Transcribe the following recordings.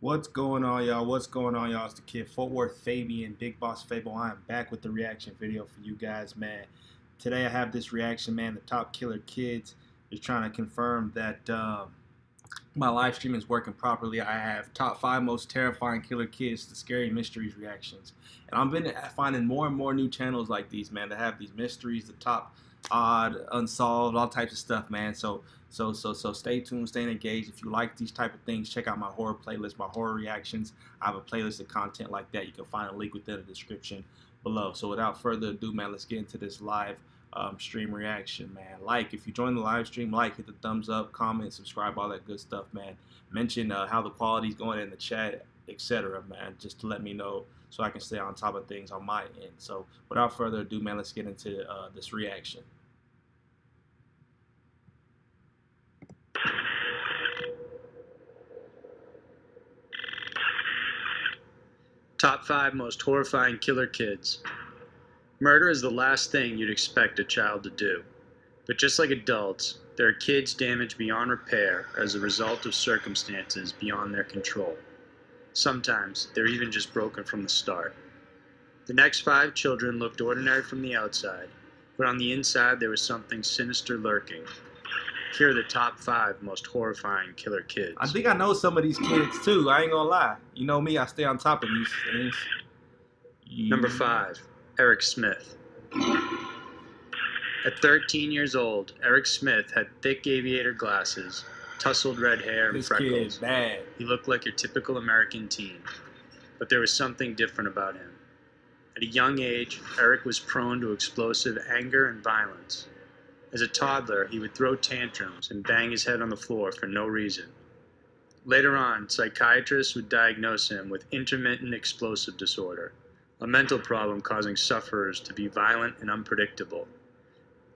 What's going on, y'all? What's going on, y'all? It's the kid FortWorthFabian, BigBossFabo. I am back with the reaction video for you guys, man. Today I have this reaction, man. The top killer kids is trying to confirm that my live stream is working properly. I have top 5 most terrifying killer kids, the scary mysteries reactions, and I've been finding more and more new channels like these, man, that have these mysteries, the top odd, unsolved, all types of stuff, man. So stay tuned, stay engaged. If you like these type of things, check out my horror playlist, my horror reactions. I have a playlist of content like that. You can find a link within the description below. So without further ado, man, let's get into this live stream reaction, man. Like, if you join the live stream, hit the thumbs up, comment, subscribe, all that good stuff, man. Mention how the quality's going in the chat, etc., man, just to let me know so I can stay on top of things on my end. So without further ado, man, let's get into this reaction. Top 5 most horrifying killer kids. Murder is the last thing you'd expect a child to do. But just like adults, there are kids damaged beyond repair as a result of circumstances beyond their control. Sometimes they're even just broken from the start. The next 5 children looked ordinary from the outside, but on the inside there was something sinister lurking. Here are the top 5 most horrifying killer kids. I think I know some of these kids too. I ain't gonna lie. You know me, I stay on top of these things. Number 5, Eric Smith. At 13 years old, Eric Smith had thick aviator glasses, tousled red hair, and freckles. This kid bad. He looked like your typical American teen, but there was something different about him. At a young age, Eric was prone to explosive anger and violence. As a toddler, he would throw tantrums and bang his head on the floor for no reason. Later on, psychiatrists would diagnose him with intermittent explosive disorder, a mental problem causing sufferers to be violent and unpredictable.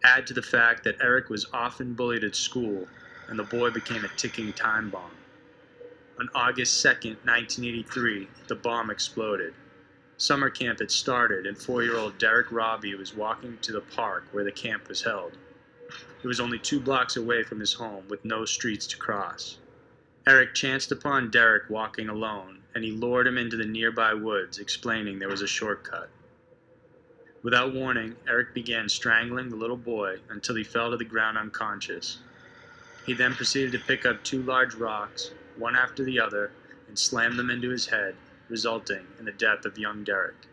Add to the fact that Eric was often bullied at school, and the boy became a ticking time bomb. On August 2nd, 1983, the bomb exploded. Summer camp had started, and 4-year-old Derek Robbie was walking to the park where the camp was held. It was only 2 blocks away from his home, with no streets to cross. Eric chanced upon Derek walking alone, and he lured him into the nearby woods, explaining there was a shortcut. Without warning, Eric began strangling the little boy until he fell to the ground unconscious. He then proceeded to pick up 2 large rocks, one after the other, and slam them into his head, resulting in the death of young Derek.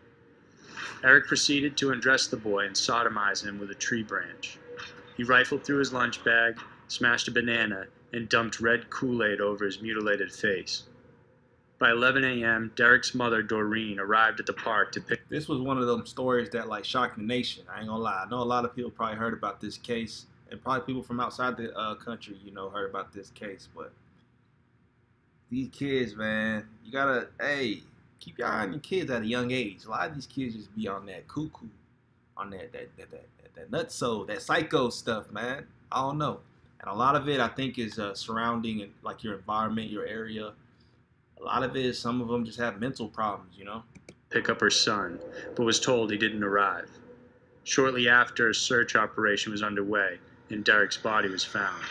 Eric proceeded to undress the boy and sodomize him with a tree branch. He rifled through his lunch bag, smashed a banana, and dumped red Kool-Aid over his mutilated face. By 11 a.m., Derek's mother, Doreen, arrived at the park to pick. This was one of them stories that shocked the nation. I ain't gonna lie. I know a lot of people probably heard about this case, and probably people from outside the country, heard about this case. But these kids, man, you gotta, keep your eye on your kids at a young age. A lot of these kids just be on that cuckoo, on that nutso, that psycho stuff, man. I don't know. And a lot of it, I think, is surrounding your environment, your area. A lot of it is some of them just have mental problems, Pick up her son, but was told he didn't arrive. Shortly after, a search operation was underway, and Derek's body was found.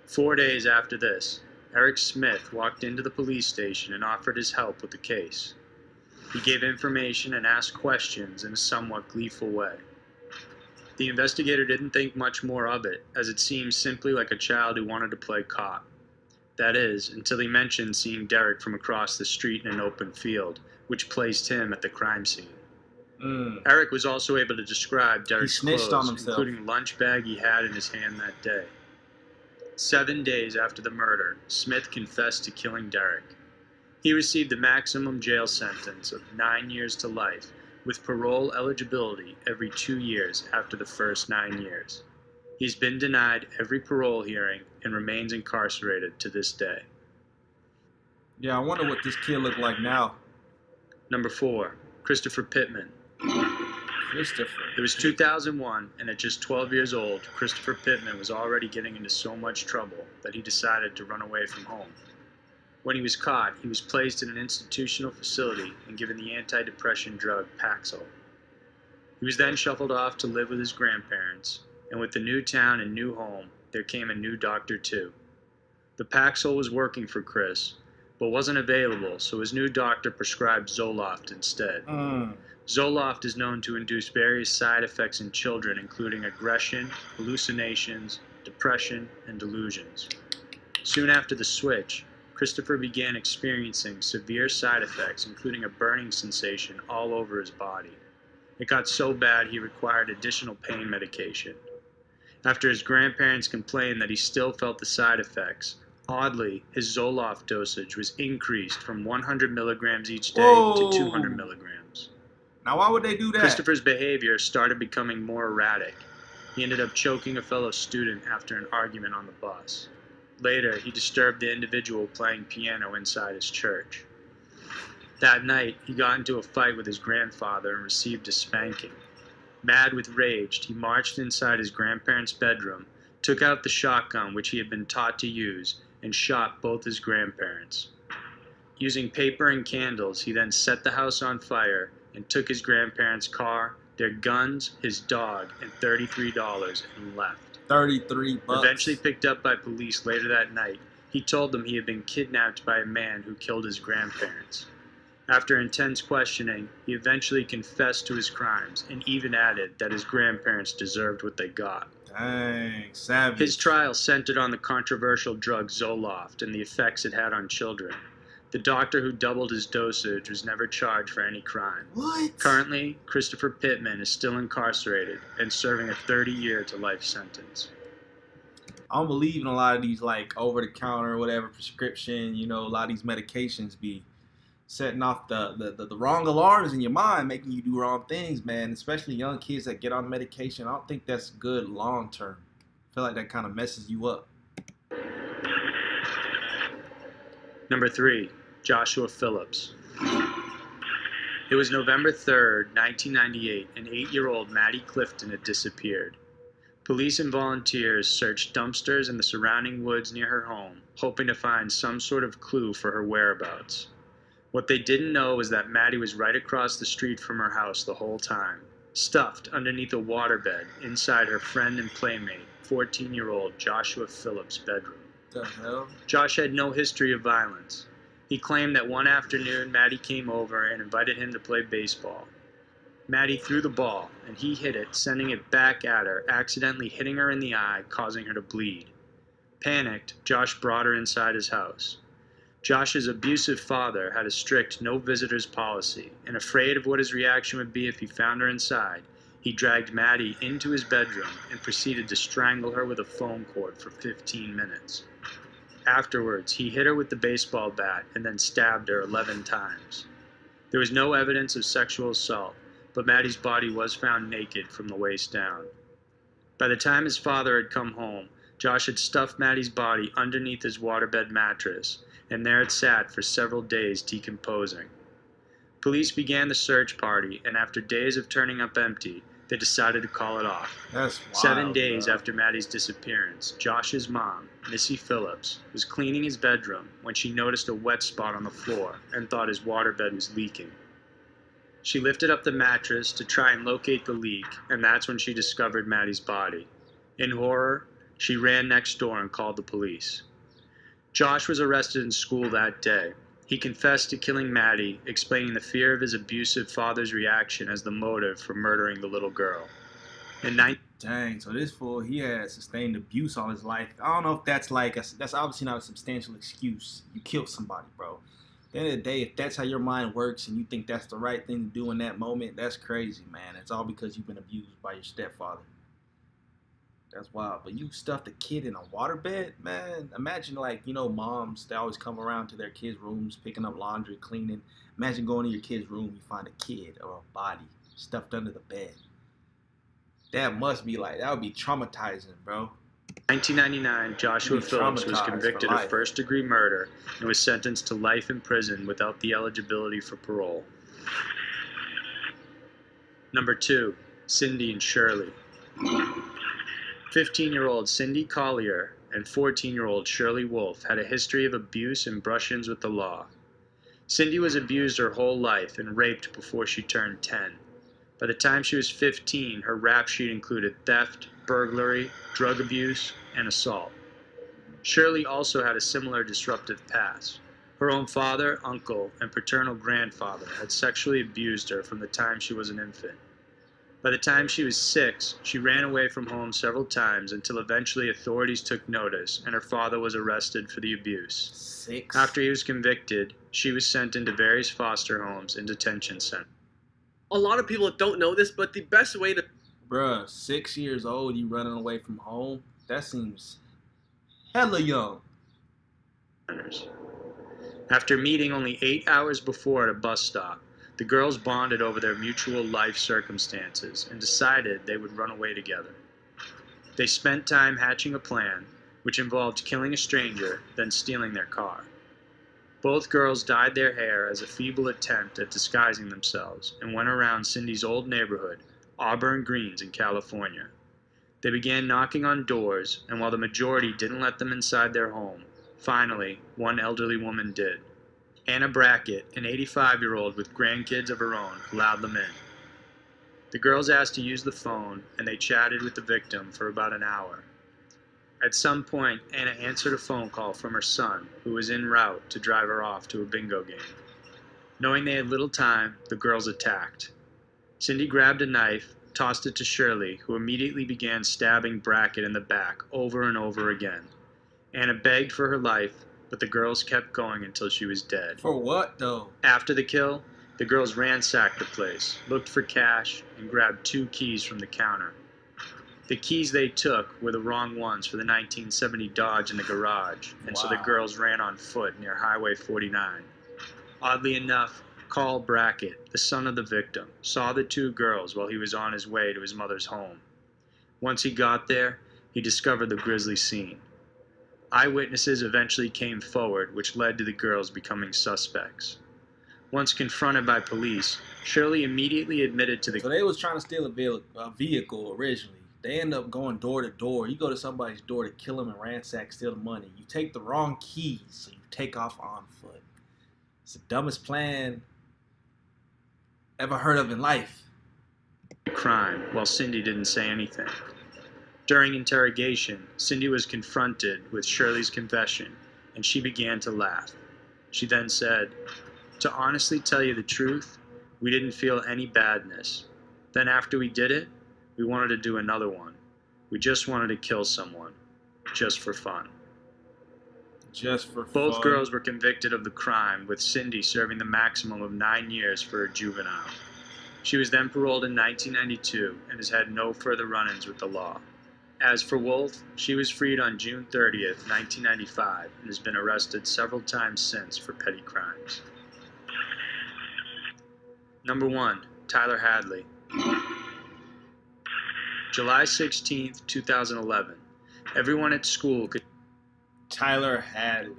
4 days after this, Eric Smith walked into the police station and offered his help with the case. He gave information and asked questions in a somewhat gleeful way. The investigator didn't think much more of it, as it seemed simply like a child who wanted to play cop. That is, until he mentioned seeing Derek from across the street in an open field, which placed him at the crime scene. Eric was also able to describe Derek's clothes, including the lunch bag he had in his hand that day. 7 days after the murder, Smith confessed to killing Derek. He received the maximum jail sentence of 9 years to life, with parole eligibility every 2 years after the first 9 years. He's been denied every parole hearing and remains incarcerated to this day. Yeah, I wonder what this kid look like now. Number 4, Christopher Pittman. Christopher. It was 2001, and at just 12 years old, Christopher Pittman was already getting into so much trouble that he decided to run away from home. When he was caught, he was placed in an institutional facility and given the antidepressant drug Paxil. He was then shuffled off to live with his grandparents, and with the new town and new home, there came a new doctor too. The Paxil was working for Chris, but wasn't available, so his new doctor prescribed Zoloft instead. Zoloft is known to induce various side effects in children, including aggression, hallucinations, depression, and delusions. Soon after the switch, Christopher began experiencing severe side effects, including a burning sensation all over his body. It got so bad he required additional pain medication. After his grandparents complained that he still felt the side effects, oddly, his Zoloft dosage was increased from 100 milligrams each day to 200 milligrams. Now, why would they do that? Christopher's behavior started becoming more erratic. He ended up choking a fellow student after an argument on the bus. Later, he disturbed the individual playing piano inside his church. That night, he got into a fight with his grandfather and received a spanking. Mad with rage, he marched inside his grandparents' bedroom, took out the shotgun which he had been taught to use, and shot both his grandparents. Using paper and candles, he then set the house on fire and took his grandparents' car, their guns, his dog, and $33 and left. $33. Eventually picked up by police later that night, he told them he had been kidnapped by a man who killed his grandparents. After intense questioning, he eventually confessed to his crimes and even added that his grandparents deserved what they got. Dang, savage. His trial centered on the controversial drug Zoloft and the effects it had on children. The doctor who doubled his dosage was never charged for any crime. What? Currently, Christopher Pittman is still incarcerated and serving a 30-year to life sentence. I don't believe in a lot of these, like, over-the-counter or whatever prescription, a lot of these medications be setting off the wrong alarms in your mind, making you do wrong things, man. Especially young kids that get on medication. I don't think that's good long-term. I feel like that kind of messes you up. Number 3. Joshua Phillips. It was November 3rd, 1998, and 8-year-old Maddie Clifton had disappeared. Police and volunteers searched dumpsters in the surrounding woods near her home, hoping to find some sort of clue for her whereabouts. What they didn't know was that Maddie was right across the street from her house the whole time, stuffed underneath a waterbed inside her friend and playmate, 14-year-old Joshua Phillips' bedroom. What the hell? Josh had no history of violence. He claimed that one afternoon Maddie came over and invited him to play baseball. Maddie threw the ball, and he hit it, sending it back at her, accidentally hitting her in the eye, causing her to bleed. Panicked, Josh brought her inside his house. Josh's abusive father had a strict no visitors policy, and afraid of what his reaction would be if he found her inside, he dragged Maddie into his bedroom and proceeded to strangle her with a phone cord for 15 minutes. Afterwards, he hit her with the baseball bat and then stabbed her 11 times. There was no evidence of sexual assault, but Maddie's body was found naked from the waist down. By the time his father had come home, Josh had stuffed Maddie's body underneath his waterbed mattress, and there it sat for several days decomposing. Police began the search party, and after days of turning up empty, they decided to call it off. That's wild, 7 days bro. after Maddie's disappearance, Josh's mom, Missy Phillips, was cleaning his bedroom when she noticed a wet spot on the floor and thought his waterbed was leaking. She lifted up the mattress to try and locate the leak, and that's when she discovered Maddie's body. In horror, she ran next door and called the police. Josh was arrested in school that day. He confessed to killing Maddie, explaining the fear of his abusive father's reaction as the motive for murdering the little girl. Dang, so this fool, he had sustained abuse all his life. I don't know if that's that's obviously not a substantial excuse. You killed somebody, bro. At the end of the day, if that's how your mind works and you think that's the right thing to do in that moment, that's crazy, man. It's all because you've been abused by your stepfather. That's wild. But you stuffed a kid in a waterbed, man. Imagine, moms, they always come around to their kids' rooms, picking up laundry, cleaning. Imagine going to your kid's room, you find a kid or a body stuffed under the bed. That would be traumatizing, bro. In 1999, Joshua Phillips was convicted of first-degree murder and was sentenced to life in prison without the eligibility for parole. Number 2, Cindy and Shirley. 15-year-old Cindy Collier and 14-year-old Shirley Wolfe had a history of abuse and brush-ins with the law. Cindy was abused her whole life and raped before she turned 10. By the time she was 15, her rap sheet included theft, burglary, drug abuse, and assault. Shirley also had a similar disruptive past. Her own father, uncle, and paternal grandfather had sexually abused her from the time she was an infant. By the time she was 6, she ran away from home several times until eventually authorities took notice and her father was arrested for the abuse. 6. After he was convicted, she was sent into various foster homes and detention centers. A lot of people don't know this, but the best way to... Bruh, 6 years old, you running away from home? That seems hella young. After meeting only 8 hours before at a bus stop, the girls bonded over their mutual life circumstances and decided they would run away together. They spent time hatching a plan, which involved killing a stranger, then stealing their car. Both girls dyed their hair as a feeble attempt at disguising themselves and went around Cindy's old neighborhood, Auburn Greens in California. They began knocking on doors, and while the majority didn't let them inside their home, finally, one elderly woman did. Anna Brackett, an 85-year-old with grandkids of her own, allowed them in. The girls asked to use the phone, and they chatted with the victim for about an hour. At some point, Anna answered a phone call from her son, who was en route to drive her off to a bingo game. Knowing they had little time, the girls attacked. Cindy grabbed a knife, tossed it to Shirley, who immediately began stabbing Brackett in the back over and over again. Anna begged for her life, but the girls kept going until she was dead. For what, though? After the kill, the girls ransacked the place, looked for cash, and grabbed 2 keys from the counter. The keys they took were the wrong ones for the 1970 Dodge in the garage, and so the girls ran on foot near Highway 49. Oddly enough, Carl Brackett, the son of the victim, saw the 2 girls while he was on his way to his mother's home. Once he got there, he discovered the grisly scene. Eyewitnesses eventually came forward, which led to the girls becoming suspects. Once confronted by police, Shirley immediately admitted to the... So they was trying to steal a vehicle originally. They end up going door to door. You go to somebody's door to kill them and ransack, steal the money. You take the wrong keys, so you take off on foot. It's the dumbest plan ever heard of in life. crime, while Cindy didn't say anything. During interrogation, Cindy was confronted with Shirley's confession, and she began to laugh. She then said, "To honestly tell you the truth, we didn't feel any badness. Then after we did it, we wanted to do another one. We just wanted to kill someone, just for fun." Just for fun. Both girls were convicted of the crime, with Cindy serving the maximum of 9 years for a juvenile. She was then paroled in 1992 and has had no further run-ins with the law. As for Wolf, she was freed on June 30th, 1995, and has been arrested several times since for petty crimes. Number 1. Tyler Hadley. July 16th, 2011. Everyone at school could... Tyler Hadley.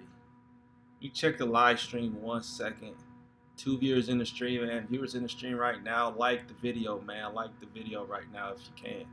You check the live stream 1 second. 2 viewers in the stream, man. Viewers in the stream right now, like the video, man. Like the video right now if you can.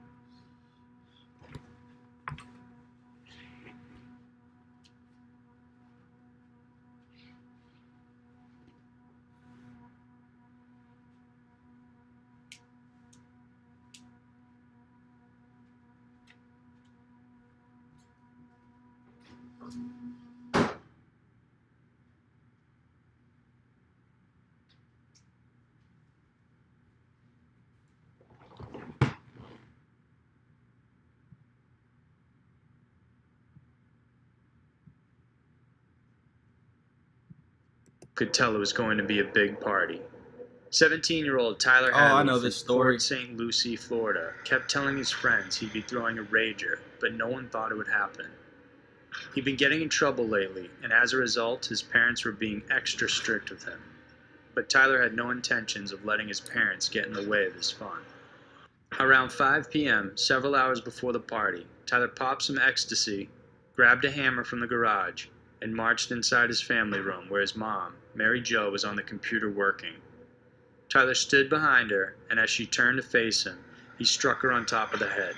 could tell it was going to be a big party. 17-year-old Tyler Hadley I know this story. Port St. Lucie, Florida, kept telling his friends he'd be throwing a rager, but no one thought it would happen. He'd been getting in trouble lately, and as a result, his parents were being extra strict with him. But Tyler had no intentions of letting his parents get in the way of his fun. Around 5 p.m., several hours before the party, Tyler popped some ecstasy, grabbed a hammer from the garage, and marched inside his family room where his mom, Mary Jo, was on the computer working. Tyler stood behind her, and as she turned to face him, he struck her on top of the head.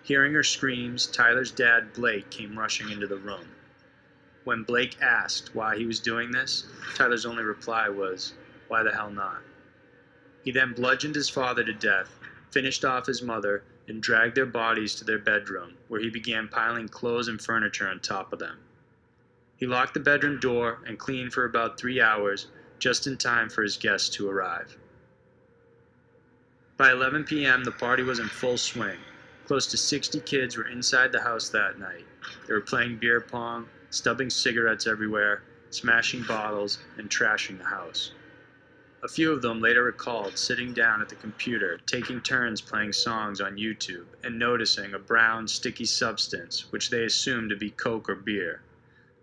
Hearing her screams, Tyler's dad, Blake, came rushing into the room. When Blake asked why he was doing this, Tyler's only reply was, "Why the hell not?" He then bludgeoned his father to death, finished off his mother, and dragged their bodies to their bedroom, where he began piling clothes and furniture on top of them. He locked the bedroom door and cleaned for about 3 hours, just in time for his guests to arrive. By 11 p.m., the party was in full swing. Close to 60 kids were inside the house that night. They were playing beer pong, stubbing cigarettes everywhere, smashing bottles, and trashing the house. A few of them later recalled sitting down at the computer, taking turns playing songs on YouTube, and noticing a brown, sticky substance, which they assumed to be Coke or beer.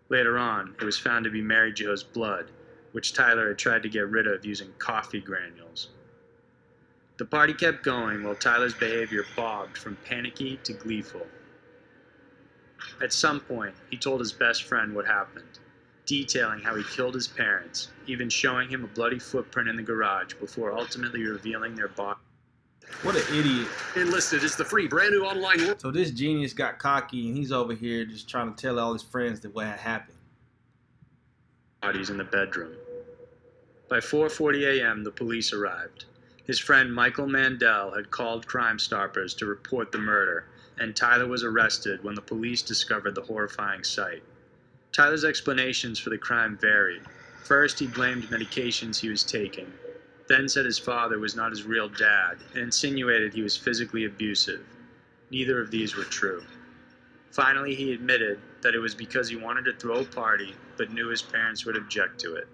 Later on, it was found to be Mary Jo's blood, which Tyler had tried to get rid of using coffee granules. The party kept going while Tyler's behavior bobbed from panicky to gleeful. At some point, he told his best friend what happened, detailing how he killed his parents, even showing him a bloody footprint in the garage before ultimately revealing their body. What an idiot. Enlisted is the free brand new online. So this genius got cocky and he's over here just trying to tell all his friends that what had happened. Bodies in the bedroom. By 4:40 a.m., the police arrived. His friend Michael Mandel had called Crime Stoppers to report the murder, and Tyler was arrested when the police discovered the horrifying sight. Tyler's explanations for the crime varied. First, he blamed medications he was taking, then said his father was not his real dad, and insinuated he was physically abusive. Neither of these were true. Finally, he admitted that it was because he wanted to throw a party, but knew his parents would object to it.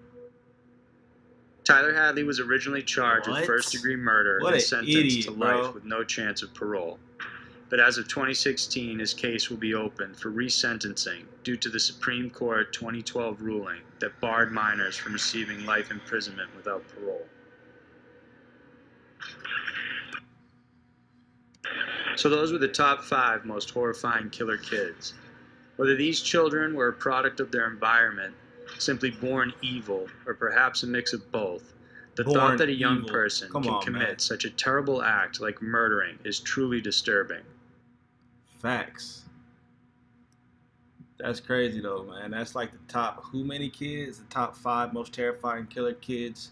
Tyler Hadley was originally charged with first-degree murder and sentenced to life with no chance of parole. But as of 2016, his case will be open for resentencing due to the Supreme Court 2012 ruling that barred minors from receiving life imprisonment without parole. So those were the top 5 most horrifying killer kids. Whether these children were a product of their environment, simply born evil, or perhaps a mix of both, the thought that a young person can commit such a terrible act like murdering is truly disturbing. Facts. That's crazy though, man. That's like the top, who many kids? The top 5 most terrifying killer kids.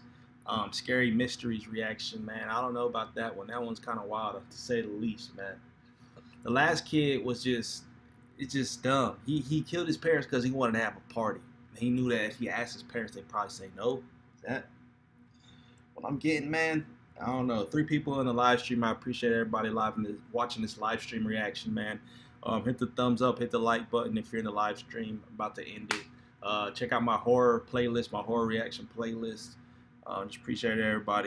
Scary mysteries reaction, man. I don't know about that one. That one's kind of wild to say the least, man. The last kid was it's just dumb. He killed his parents because he wanted to have a party. He knew that if he asked his parents, they'd probably say no. Is that what I'm getting, man? I don't know. 3 people in the live stream. I appreciate everybody watching this live stream reaction, man. Hit the thumbs up, hit the like button if you're in the live stream. I'm about to end it. Check out my horror playlist, my horror reaction playlist. Just appreciate everybody.